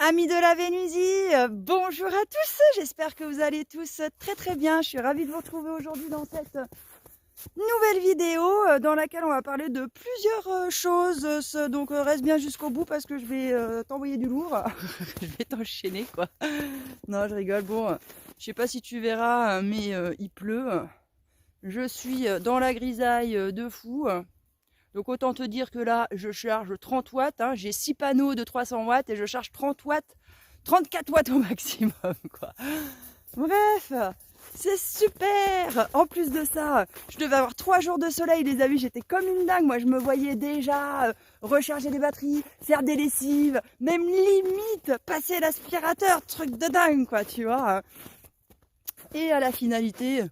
Amis de la Vénusie, bonjour à tous, j'espère que vous allez tous très très bien. Je suis ravie de vous retrouver aujourd'hui dans cette nouvelle vidéo dans laquelle on va parler de plusieurs choses. Donc reste bien jusqu'au bout parce que je vais t'envoyer du lourd, je vais t'enchaîner quoi. Non, je rigole, bon, je sais pas si tu verras, mais il pleut. Je suis dans la grisaille de fou. Donc autant te dire que là, je charge 30 watts, hein, j'ai 6 panneaux de 300 watts et je charge 30 watts, 34 watts au maximum, quoi. Bref, c'est super. En plus de ça, je devais avoir 3 jours de soleil, les amis, j'étais comme une dingue. Moi, je me voyais déjà recharger les batteries, faire des lessives, même limite passer l'aspirateur, truc de dingue, quoi, tu vois. Et à la finalité...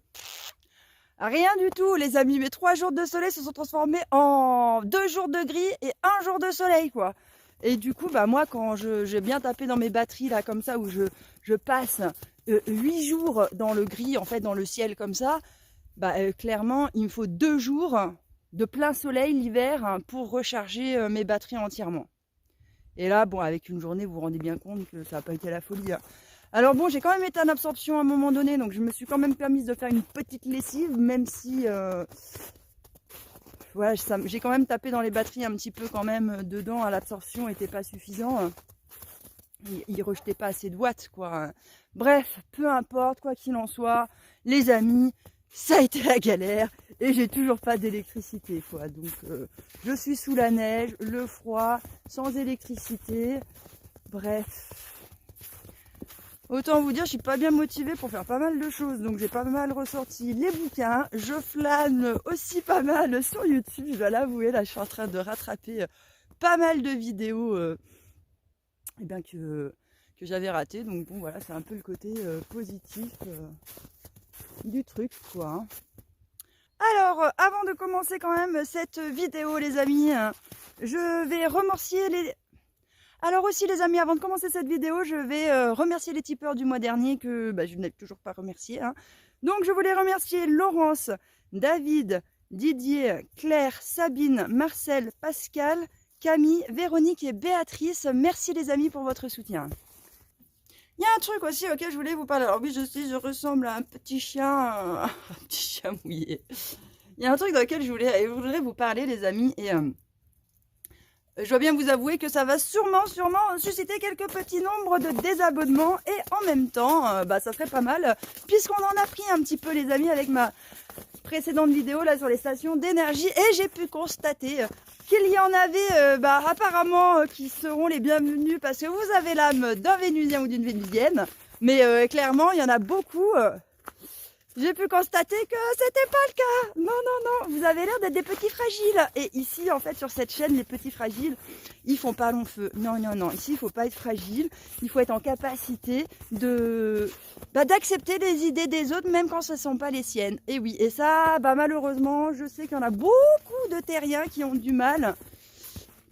rien du tout, les amis. Mes 3 jours de soleil se sont transformés en 2 jours de gris et 1 jour de soleil, quoi. Et du coup, bah moi, quand j'ai bien tapé dans mes batteries, là, comme ça, où je passe 8 jours dans le gris, en fait, dans le ciel, comme ça, bah clairement, il me faut 2 jours de plein soleil l'hiver hein, pour recharger mes batteries entièrement. Et là, bon, avec une journée, vous vous rendez bien compte que ça n'a pas été la folie, hein. Alors bon, j'ai quand même été en absorption à un moment donné, donc je me suis quand même permise de faire une petite lessive, même si voilà, j'ai quand même tapé dans les batteries un petit peu quand même dedans, à l'absorption n'était pas suffisant. Il rejetait pas assez de watts, quoi. Bref, peu importe, quoi qu'il en soit, les amis, ça a été la galère et j'ai toujours pas d'électricité, quoi. Donc je suis sous la neige, le froid, sans électricité, bref. Autant vous dire, je suis pas bien motivée pour faire pas mal de choses, donc j'ai pas mal ressorti les bouquins, je flâne aussi pas mal sur YouTube, je dois l'avouer, là je suis en train de rattraper pas mal de vidéos eh bien que j'avais ratées, donc bon voilà, c'est un peu le côté positif du truc quoi. Hein. Alors, avant de commencer quand même cette vidéo les amis, je vais remercier les... Alors aussi les amis, avant de commencer cette vidéo, je vais remercier les tipeurs du mois dernier que je n'ai toujours pas remercié. Hein. Donc je voulais remercier Laurence, David, Didier, Claire, Sabine, Marcel, Pascal, Camille, Véronique et Béatrice. Merci les amis pour votre soutien. Il y a un truc aussi auquel je voulais vous parler. Alors oui, je ressemble à un petit chien, un petit chien mouillé. Il y a un truc dans lequel je voudrais vous parler les amis et... je dois bien vous avouer que ça va sûrement susciter quelques petits nombres de désabonnements et en même temps, ça serait pas mal puisqu'on en a pris un petit peu les amis avec ma précédente vidéo là sur les stations d'énergie et j'ai pu constater qu'il y en avait apparemment qui seront les bienvenus parce que vous avez l'âme d'un Vénusien ou d'une Vénusienne, mais clairement il y en a beaucoup. J'ai pu constater que c'était pas le cas. Non, non, non, vous avez l'air d'être des petits fragiles. Et ici, en fait, sur cette chaîne, les petits fragiles, ils font pas long feu. Non, non, non. Ici, il faut pas être fragile. Il faut être en capacité de d'accepter les idées des autres, même quand ce ne sont pas les siennes. Et oui, et ça, malheureusement, je sais qu'il y en a beaucoup de terriens qui ont du mal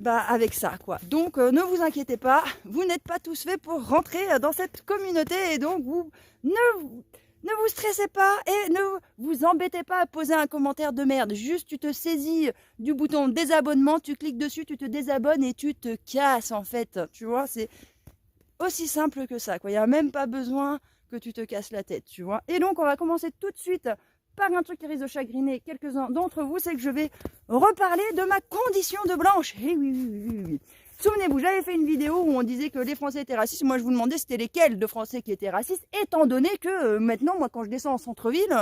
avec ça, quoi. Donc, ne vous inquiétez pas. Vous n'êtes pas tous faits pour rentrer dans cette communauté. Et donc, ne vous stressez pas et ne vous embêtez pas à poser un commentaire de merde. Juste, tu te saisis du bouton désabonnement, tu cliques dessus, tu te désabonnes et tu te casses en fait. Tu vois, c'est aussi simple que ça, quoi. Il n'y a même pas besoin que tu te casses la tête, tu vois. Et donc, on va commencer tout de suite par un truc qui risque de chagriner quelques-uns d'entre vous, c'est que je vais reparler de ma condition de blanche. Eh oui, oui, oui, oui. Souvenez-vous, j'avais fait une vidéo où on disait que les Français étaient racistes. Moi, je vous demandais c'était lesquels de Français qui étaient racistes, étant donné que maintenant, moi, quand je descends en centre-ville,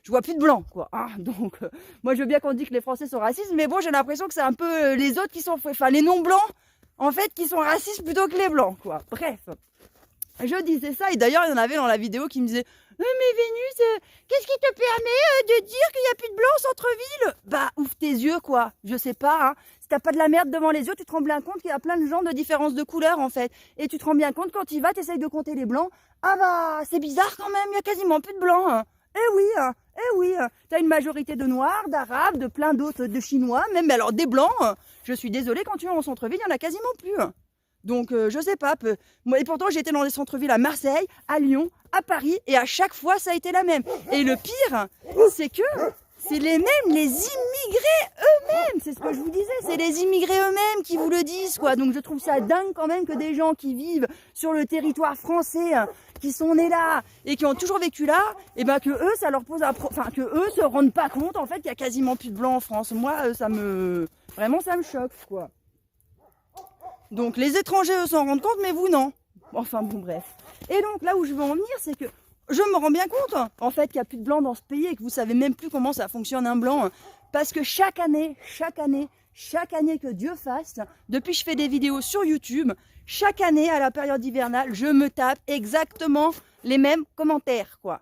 je vois plus de blancs, quoi. Hein. Donc, moi, je veux bien qu'on dise que les Français sont racistes, mais bon, j'ai l'impression que c'est un peu les autres qui sont, enfin, les non-blancs, en fait, qui sont racistes plutôt que les blancs, quoi. Bref, je disais ça, et d'ailleurs, il y en avait dans la vidéo qui me disait mais Vénus, qu'est-ce qui te permet de dire qu'il n'y a plus de blanc au centre-ville? Ouvre tes yeux, quoi. Je sais pas, hein. Si t'as pas de la merde devant les yeux, tu te rends bien compte qu'il y a plein de gens de différences de couleurs, en fait. Et tu te rends bien compte, quand tu y vas, t'essayes de compter les blancs. C'est bizarre quand même, il y a quasiment plus de blancs. Hein. Eh oui, t'as une majorité de noirs, d'arabes, de plein d'autres, de chinois, même, mais alors des blancs, je suis désolée, quand tu es en centre-ville, il y en a quasiment plus. Donc, je sais pas. Moi, et pourtant, j'étais dans les centres-villes à Marseille, à Lyon, à Paris, et à chaque fois, ça a été la même. Et le pire, c'est que c'est les immigrés eux-mêmes, c'est ce que je vous disais, c'est les immigrés eux-mêmes qui vous le disent, quoi. Donc je trouve ça dingue quand même que des gens qui vivent sur le territoire français, qui sont nés là et qui ont toujours vécu là, et ben que eux ça leur pose que eux se rendent pas compte en fait qu'il y a quasiment plus de blancs en France. Moi vraiment ça me choque, quoi. Donc les étrangers eux s'en rendent compte, mais vous non. Enfin bon, bref. Et donc là où je veux en venir, c'est que je me rends bien compte en fait qu'il n'y a plus de blancs dans ce pays et que vous savez même plus comment ça fonctionne un blanc, parce que chaque année que Dieu fasse, depuis que je fais des vidéos sur YouTube, chaque année à la période hivernale, je me tape exactement les mêmes commentaires, quoi.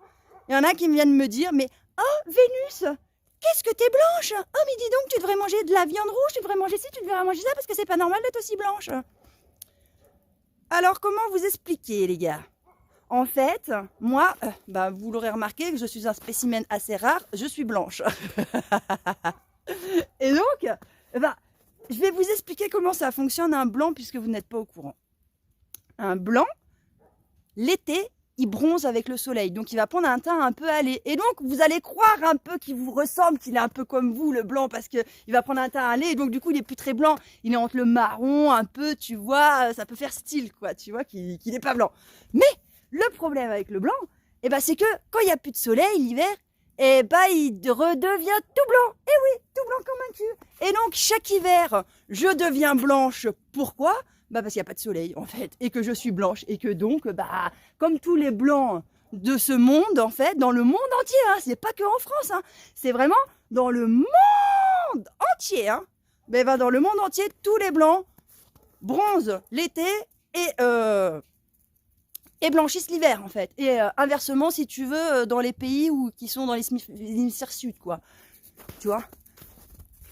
Il y en a qui viennent me dire, mais oh Vénus, qu'est-ce que t'es blanche? Oh mais dis donc, tu devrais manger de la viande rouge, tu devrais manger ci, tu devrais manger ça, parce que c'est pas normal d'être aussi blanche. Alors comment vous expliquer, les gars? En fait, moi, vous l'aurez remarqué, je suis un spécimen assez rare, je suis blanche. Et donc, je vais vous expliquer comment ça fonctionne un blanc puisque vous n'êtes pas au courant. Un blanc, l'été, il bronze avec le soleil, donc il va prendre un teint un peu allé. Et donc, vous allez croire un peu qu'il vous ressemble, qu'il est un peu comme vous, le blanc, parce qu'il va prendre un teint allé, et donc du coup, il est plus très blanc. Il est entre le marron, un peu, tu vois, ça peut faire style, quoi, tu vois, qu'il n'est pas blanc. Mais le problème avec le blanc, c'est que quand il n'y a plus de soleil l'hiver, il redevient tout blanc. Et oui, tout blanc comme un cul. Et donc chaque hiver, je deviens blanche. Pourquoi? Parce qu'il n'y a pas de soleil en fait, et que je suis blanche, et que donc, comme tous les blancs de ce monde en fait, dans le monde entier, c'est pas que en France, c'est vraiment dans le monde entier. Dans le monde entier, tous les blancs bronzent l'été et blanchissent l'hiver en fait. Et inversement, si tu veux, dans les pays qui sont dans l'hémisphère sud, quoi. Tu vois.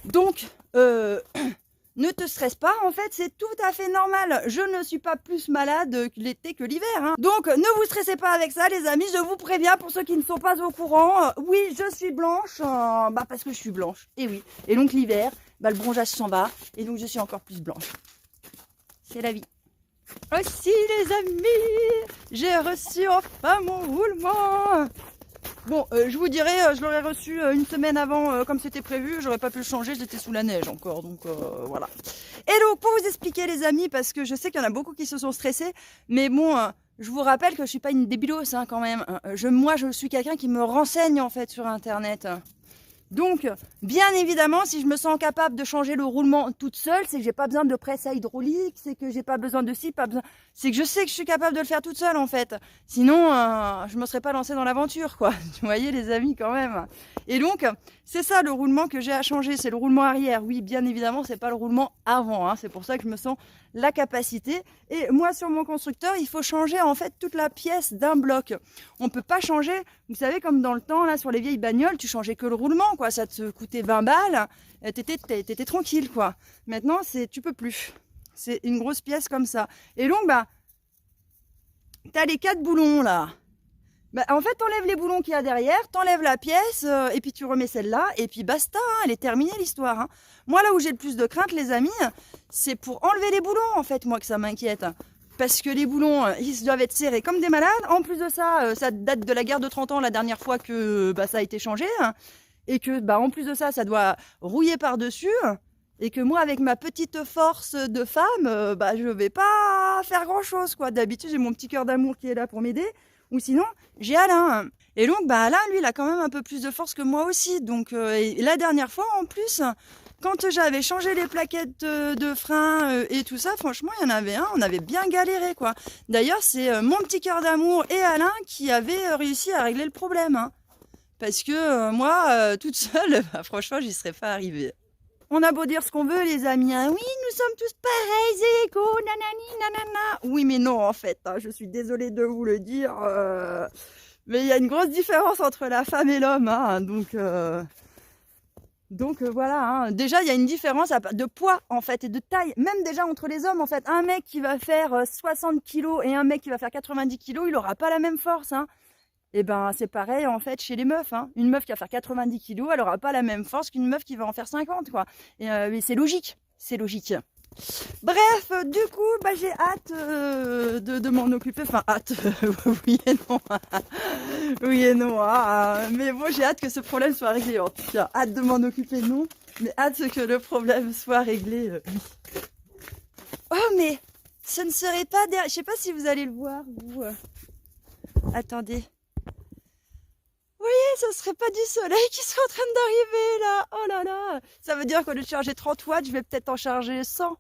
Donc, ne te stresse pas, en fait, c'est tout à fait normal. Je ne suis pas plus malade l'été que l'hiver. Donc, ne vous stressez pas avec ça, les amis. Je vous préviens, pour ceux qui ne sont pas au courant, oui, je suis blanche, parce que je suis blanche. Et oui. Et donc, l'hiver, le bronzage s'en va, et donc je suis encore plus blanche. C'est la vie. Aussi les amis, j'ai reçu enfin mon roulement. Bon, je vous dirais, je l'aurais reçu une semaine avant comme c'était prévu, j'aurais pas pu le changer, j'étais sous la neige encore, donc voilà. Et donc pour vous expliquer les amis, parce que je sais qu'il y en a beaucoup qui se sont stressés, mais bon, je vous rappelle que je suis pas une débilos quand même. Moi je suis quelqu'un qui me renseigne en fait sur internet. Donc, bien évidemment, si je me sens capable de changer le roulement toute seule, c'est que j'ai pas besoin de presse à hydraulique, c'est que j'ai pas besoin de ci, pas besoin... C'est que je sais que je suis capable de le faire toute seule, en fait. Sinon, je me serais pas lancée dans l'aventure, quoi. Vous voyez, les amis, quand même. Et donc, c'est ça le roulement que j'ai à changer, c'est le roulement arrière. Oui, bien évidemment, c'est pas le roulement avant. C'est pour ça que je me sens la capacité. Et moi, sur mon constructeur, il faut changer, en fait, toute la pièce d'un bloc. On peut pas changer, vous savez, comme dans le temps, là, sur les vieilles bagnoles, tu changeais que le roulement, quoi. Ça te coûtait 20 balles, t'étais tranquille, quoi. Maintenant, tu peux plus. C'est une grosse pièce comme ça. Et donc, t'as les 4 boulons, là. En fait, t'enlèves les boulons qu'il y a derrière, t'enlèves la pièce, et puis tu remets celle-là, et puis basta, elle est terminée l'histoire. Moi, là où j'ai le plus de crainte, les amis, c'est pour enlever les boulons, en fait, moi, que ça m'inquiète. Parce que les boulons, ils doivent être serrés comme des malades. En plus de ça, ça date de la guerre de 30 ans, la dernière fois que ça a été changé. Et que, en plus de ça, ça doit rouiller par-dessus. Et que moi, avec ma petite force de femme, je vais pas faire grand-chose, quoi. D'habitude, j'ai mon petit cœur d'amour qui est là pour m'aider. Ou sinon, j'ai Alain. Et donc, Alain, lui, il a quand même un peu plus de force que moi aussi. Donc, et la dernière fois, en plus, quand j'avais changé les plaquettes de frein et tout ça, franchement, il y en avait un, on avait bien galéré, quoi. D'ailleurs, c'est mon petit cœur d'amour et Alain qui avaient réussi à régler le problème. Parce que moi, toute seule, franchement, j'y serais pas arrivée. On a beau dire ce qu'on veut, les amis. Oui, nous sommes tous pareils, égaux, nanani, nanana. Oui, mais non, en fait, je suis désolée de vous le dire. Mais il y a une grosse différence entre la femme et l'homme. Donc voilà, déjà il y a une différence de poids en fait et de taille, même déjà entre les hommes en fait. Un mec qui va faire 60 kg et un mec qui va faire 90 kg, il n'aura pas la même force. Et c'est pareil en fait chez les meufs. Une meuf qui va faire 90 kg, elle n'aura pas la même force qu'une meuf qui va en faire 50, quoi. Et c'est logique, c'est logique. Bref, du coup, bah, j'ai hâte de m'en occuper. Enfin, hâte, oui et non. Oui et non. Mais bon, j'ai hâte que ce problème soit réglé. En tout cas, hâte de m'en occuper, non. Mais hâte que le problème soit réglé, oui. Oh, mais ce ne serait pas derrière. Je sais pas si vous allez le voir, vous. Attendez. Vous voyez, ce serait pas du soleil qui serait en train d'arriver, là. Oh là là. Ça veut dire qu'au lieu de charger 30 watts, je vais peut-être en charger 100.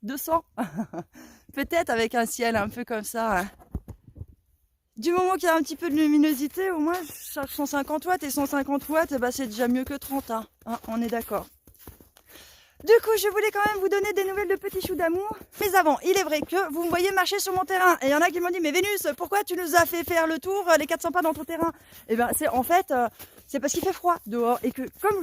200 peut-être avec un ciel un peu comme ça. Du moment qu'il y a un petit peu de luminosité, au moins je charge 150 watts et 150 watts, bah, c'est déjà mieux que 30. Hein, on est d'accord. Du coup, je voulais quand même vous donner des nouvelles de petits choux d'amour. Mais avant, il est vrai que vous me voyez marcher sur mon terrain. Et il y en a qui m'ont dit, mais Vénus, pourquoi tu nous as fait faire le tour, les 400 pas dans ton terrain? Et ben, c'est en fait, c'est parce qu'il fait froid dehors. Et que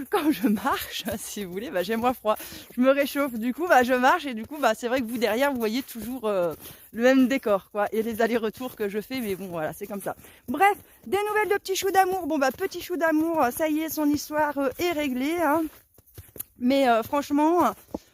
comme je marche, si vous voulez, bah, j'ai moins froid. Je me réchauffe. Du coup, bah, je marche. Et du coup, bah, c'est vrai que vous, derrière, vous voyez toujours le même décor, quoi. Et les allers-retours que je fais. Mais bon, voilà, c'est comme ça. Bref, des nouvelles de petits choux d'amour. Bon, bah, petit chou d'amour, ça y est, son histoire est réglée, hein. Mais franchement,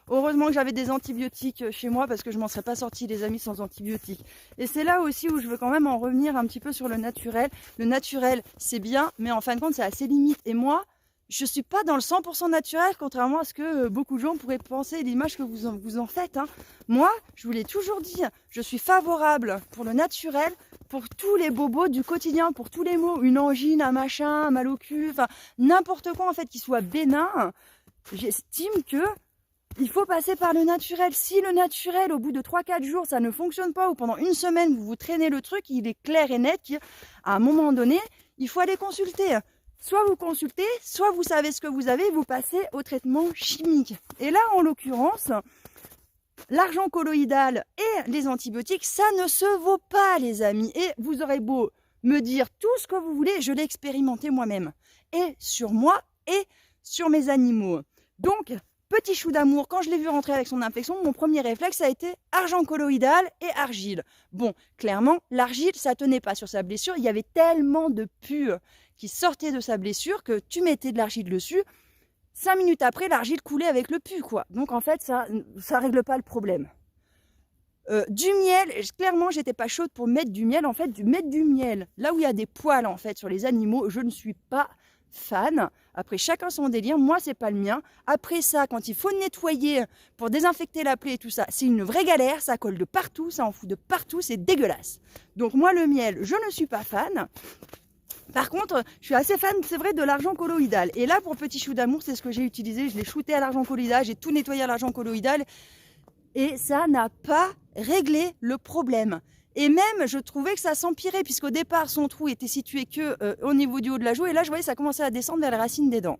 heureusement que j'avais des antibiotiques chez moi parce que je m'en serais pas sortie, les amis, sans antibiotiques. Et c'est là aussi où je veux quand même en revenir un petit peu sur le naturel. Le naturel, c'est bien, mais en fin de compte, c'est assez limite. Et moi, je suis pas dans le 100% naturel, contrairement à ce que beaucoup de gens pourraient penser, l'image que vous en faites. Hein. Moi, je vous l'ai toujours dit, je suis favorable pour le naturel, pour tous les bobos du quotidien, pour tous les maux, une angine, un machin, un mal au cul, enfin n'importe quoi en fait qui soit bénin. J'estime que il faut passer par le naturel. Si le naturel, au bout de 3-4 jours, ça ne fonctionne pas, ou pendant une semaine, vous traînez le truc, il est clair et net qu'à un moment donné, il faut aller consulter. Soit vous consultez, soit vous savez ce que vous avez, vous passez au traitement chimique. Et là, en l'occurrence, l'argent colloïdal et les antibiotiques, ça ne se vaut pas, les amis. Et vous aurez beau me dire tout ce que vous voulez, je l'ai expérimenté moi-même. Et sur moi, et sur mes animaux. Donc, petit chou d'amour, quand je l'ai vu rentrer avec son infection, mon premier réflexe a été argent colloïdal et argile. Bon, clairement, l'argile, ça tenait pas sur sa blessure. Il y avait tellement de pus qui sortaient de sa blessure que tu mettais de l'argile dessus. 5 minutes après, l'argile coulait avec le pus, quoi. Donc, en fait, ça règle pas le problème. Du miel, clairement, j'étais pas chaude pour mettre du miel. En fait, mettre du miel, là où il y a des poils, en fait, sur les animaux, je ne suis pas fan. Après, chacun son délire. Moi, c'est pas le mien. Après ça, quand il faut nettoyer pour désinfecter la plaie et tout ça, c'est une vraie galère. Ça colle de partout, ça en fout de partout. C'est dégueulasse. Donc moi, le miel, je ne suis pas fan. Par contre, je suis assez fan, c'est vrai, de l'argent colloïdal. Et là, pour petit chou d'amour, c'est ce que j'ai utilisé. Je l'ai shooté à l'argent colloïdal. J'ai tout nettoyé à l'argent colloïdal. Et ça n'a pas réglé le problème. Et même, je trouvais que ça s'empirait, puisqu'au départ, son trou était situé que au niveau du haut de la joue. Et là, je voyais que ça commençait à descendre vers les racines des dents.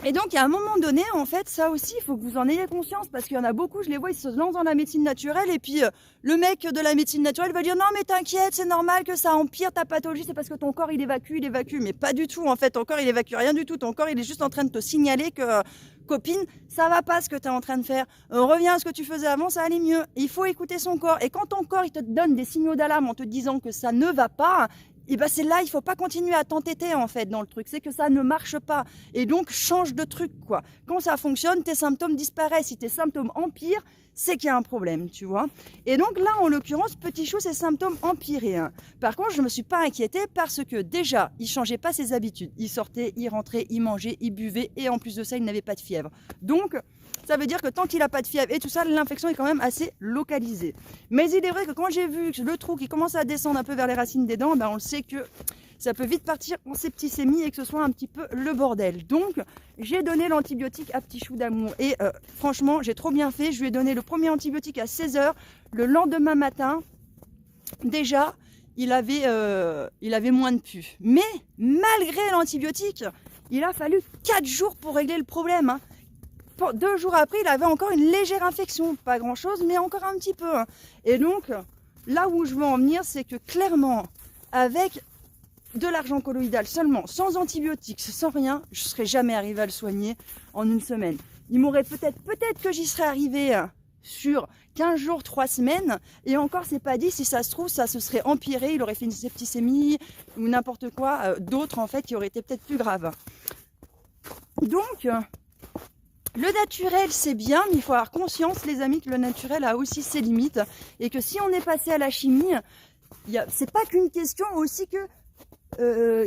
Et donc, à un moment donné, en fait, ça aussi, il faut que vous en ayez conscience, parce qu'il y en a beaucoup, je les vois, ils se lancent dans la médecine naturelle, et puis le mec de la médecine naturelle va dire « Non, mais t'inquiète, c'est normal que ça empire ta pathologie, c'est parce que ton corps, il évacue. » Mais pas du tout, en fait, ton corps, il évacue rien du tout. Ton corps, il est juste en train de te signaler que, copine, ça va pas ce que tu es en train de faire. Reviens à ce que tu faisais avant, ça allait mieux. Il faut écouter son corps. Et quand ton corps, il te donne des signaux d'alarme en te disant que ça ne va pas, et ben c'est là, il faut pas continuer à t'entêter en fait dans le truc, c'est que ça ne marche pas. Et donc change de truc quoi. Quand ça fonctionne, tes symptômes disparaissent. Si tes symptômes empirent, c'est qu'il y a un problème, tu vois. Et donc là, en l'occurrence, petit chou, ses symptômes empiraient. Hein. Par contre, je me suis pas inquiétée parce que déjà, il changeait pas ses habitudes. Il sortait, il rentrait, il mangeait, il buvait et en plus de ça, il n'avait pas de fièvre. Donc ça veut dire que tant qu'il n'a pas de fièvre et tout ça, l'infection est quand même assez localisée. Mais il est vrai que quand j'ai vu le trou qui commence à descendre un peu vers les racines des dents, ben on le sait que ça peut vite partir en septicémie et que ce soit un petit peu le bordel. Donc, j'ai donné l'antibiotique à petit chou d'amour. Et franchement, j'ai trop bien fait. Je lui ai donné le premier antibiotique à 16h. Le lendemain matin, déjà, il avait moins de pus. Mais malgré l'antibiotique, il a fallu 4 jours pour régler le problème. Hein. 2 jours après, il avait encore une légère infection. Pas grand-chose, mais encore un petit peu. Hein. Et donc, là où je veux en venir, c'est que clairement, avec de l'argent colloïdal seulement, sans antibiotiques, sans rien, je ne serais jamais arrivée à le soigner en une semaine. Il m'aurait peut-être que j'y serais arrivée sur 15 jours, 3 semaines, et encore c'est pas dit, si ça se trouve, ça se serait empiré, il aurait fait une septicémie ou n'importe quoi, d'autres en fait qui auraient été peut-être plus graves. Donc, Le naturel, c'est bien, mais il faut avoir conscience, les amis, que le naturel a aussi ses limites. Et que si on est passé à la chimie, c'est pas qu'une question aussi que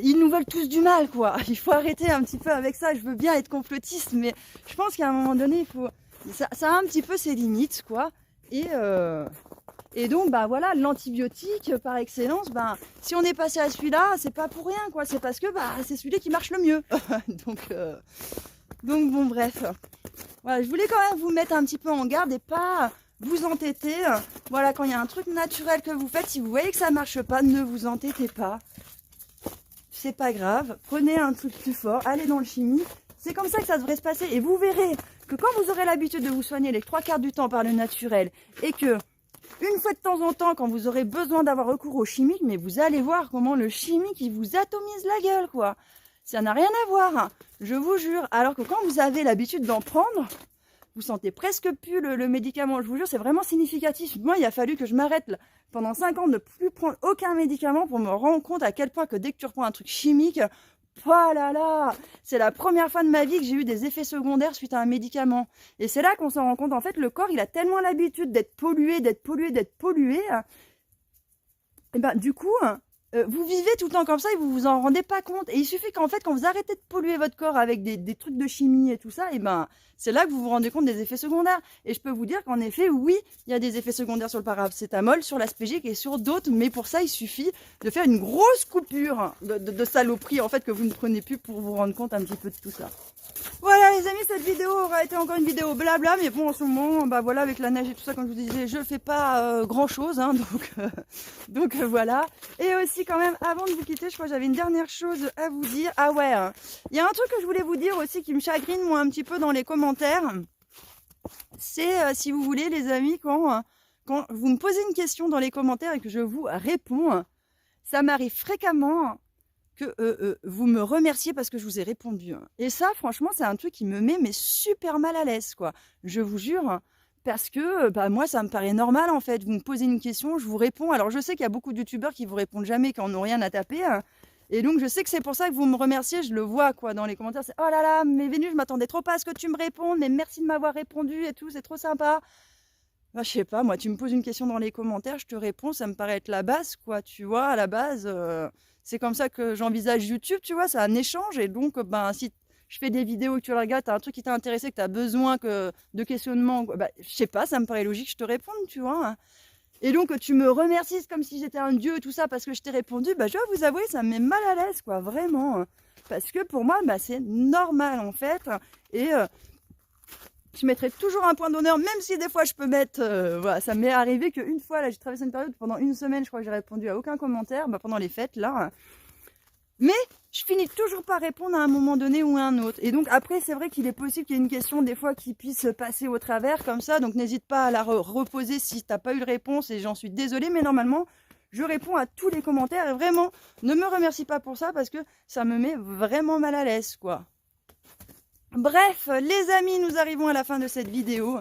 ils nous veulent tous du mal, quoi. Il faut arrêter un petit peu avec ça. Je veux bien être complotiste, mais je pense qu'à un moment donné, il faut... ça a un petit peu ses limites, quoi. Et donc, bah voilà, l'antibiotique par excellence, bah, si on est passé à celui-là, c'est pas pour rien, quoi. C'est parce que bah, c'est celui qui marche le mieux. Donc bon, bref. Voilà, je voulais quand même vous mettre un petit peu en garde et pas vous entêter. Voilà, quand il y a un truc naturel que vous faites, si vous voyez que ça marche pas, ne vous entêtez pas. C'est pas grave. Prenez un truc plus fort, allez dans le chimie. C'est comme ça que ça devrait se passer. Et vous verrez que quand vous aurez l'habitude de vous soigner les 3/4 du temps par le naturel et que une fois de temps en temps, quand vous aurez besoin d'avoir recours au chimique, mais vous allez voir comment le chimique, il vous atomise la gueule, quoi. Ça n'a rien à voir, hein, je vous jure. Alors que quand vous avez l'habitude d'en prendre, vous sentez presque plus le médicament. Je vous jure, c'est vraiment significatif. Moi, il a fallu que je m'arrête pendant 5 ans de ne plus prendre aucun médicament pour me rendre compte à quel point que dès que tu reprends un truc chimique, oh là là, c'est la première fois de ma vie que j'ai eu des effets secondaires suite à un médicament. Et c'est là qu'on s'en rend compte. En fait, le corps, il a tellement l'habitude d'être pollué. Et ben, du coup, vous vivez tout le temps comme ça et vous vous en rendez pas compte. Et il suffit qu'en fait, quand vous arrêtez de polluer votre corps avec des trucs de chimie et tout ça, et ben, c'est là que vous vous rendez compte des effets secondaires. Et je peux vous dire qu'en effet, oui, il y a des effets secondaires sur le paracétamol, sur l'aspégique et sur d'autres. Mais pour ça, il suffit de faire une grosse coupure de saloperie, en fait, que vous ne prenez plus pour vous rendre compte un petit peu de tout ça. Voilà les amis, cette vidéo aura été encore une vidéo blabla, mais bon en ce moment, bah voilà, avec la neige et tout ça, comme je vous disais, je fais pas grand chose, hein, donc voilà. Et aussi quand même, avant de vous quitter, je crois que j'avais une dernière chose à vous dire. Ah ouais, hein, il y a un truc que je voulais vous dire aussi qui me chagrine moi un petit peu dans les commentaires. C'est si vous voulez les amis, quand vous me posez une question dans les commentaires et que je vous réponds, ça m'arrive fréquemment que vous me remerciez parce que je vous ai répondu. Et ça, franchement, c'est un truc qui me met mais super mal à l'aise, quoi. Je vous jure, parce que bah, moi, ça me paraît normal, en fait. Vous me posez une question, je vous réponds. Alors, je sais qu'il y a beaucoup de youtubeurs qui vous répondent jamais, qui n'en ont rien à taper. Et donc, je sais que c'est pour ça que vous me remerciez. Je le vois, quoi, dans les commentaires. C'est « Oh là là, mais Vénus, je m'attendais trop pas à ce que tu me répondes, mais merci de m'avoir répondu et tout, c'est trop sympa. » Bah, je sais pas, moi, tu me poses une question dans les commentaires, je te réponds, ça me paraît être la base, quoi, tu vois, à la base, c'est comme ça que j'envisage YouTube, tu vois, c'est un échange, et donc, ben, si je fais des vidéos et que tu regardes, t'as un truc qui t'a intéressé, que t'as besoin de questionnement, bah, je sais pas, ça me paraît logique, je te réponds, tu vois, hein. Et donc, tu me remercies comme si j'étais un dieu, tout ça, parce que je t'ai répondu, bah, je dois vous avouer, ça me met mal à l'aise, quoi, vraiment, hein. Parce que pour moi, bah, c'est normal, en fait, et... je mettrai toujours un point d'honneur, même si des fois je peux mettre... voilà, ça m'est arrivé qu'une fois, là, j'ai traversé une période pendant une semaine, je crois que j'ai répondu à aucun commentaire, bah, pendant les fêtes, là. Mais je finis toujours par répondre à un moment donné ou à un autre. Et donc après, c'est vrai qu'il est possible qu'il y ait une question des fois qui puisse passer au travers comme ça, donc n'hésite pas à la reposer si t'as pas eu de réponse, et j'en suis désolée, mais normalement, je réponds à tous les commentaires, et vraiment, ne me remercie pas pour ça, parce que ça me met vraiment mal à l'aise, quoi. Bref, les amis, nous arrivons à la fin de cette vidéo.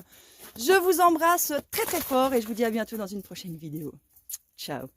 Je vous embrasse très très fort et je vous dis à bientôt dans une prochaine vidéo. Ciao.